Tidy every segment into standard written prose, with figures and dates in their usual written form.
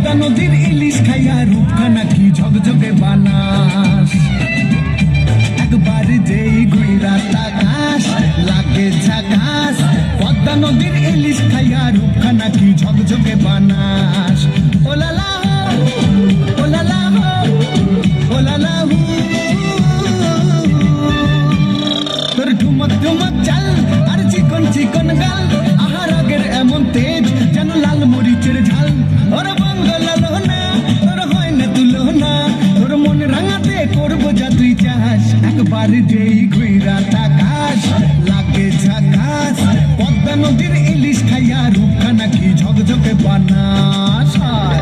পদ্মা নদীর ইলিশ খাইয়া রূপখানা কি ঝকঝকে বানাস। একবার যেই ঘুইরা তাকাস লাগে ঝাকাস, পদ্মা নদীর ইলিশ খাইয়া রূপখানা কি ঝকঝকে বানাস। ওলালা ওলালা ওলালা তোর ঠুমক ঠুমক চাল আর চিকন চিকন গাল, আহার আগের এমন তেজ যেন লাল মরিচের ঝাল। ওর বাঙ্গালো না তোর হয় না তুলনা, তোর মন রাঙাতে করবো যা তুই চাস। একবার যেই ঘুইরা তাকাস লাগে ঝাকাস, পদ্মা নদীর ইলিশ খাইয়া রূপখানা কি ঝকঝকে বানাস।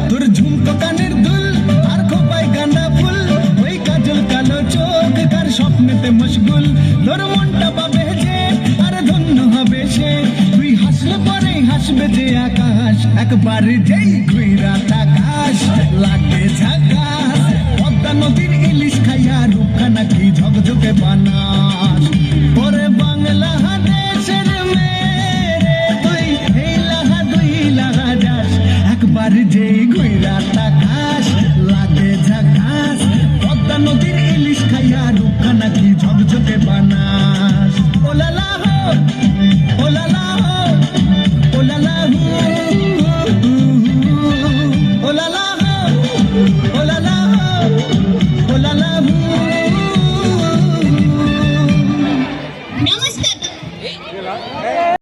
তোর ঝুমকো কানের দুল আর খোপায় গাঁদা ফুল, ওই কাজল কালো চোখ কার স্বপ্নেতে মশগুল। তোর মনটা পাবে যে আর ধন্য হবে সে, তুই হাসলে পরে হাসবে যে আকাশ। একবার যেই ঘুইরা তাকাস লাগে ঝাকাস, পদ্মা নদীর ইলিশ খাইয়া রূপখানা কি ঝকঝকে বানাস। ওরে বাংলা দেশের মেয়ে রে তুই এই লাহা দুই লাহা যাস, একবার যেই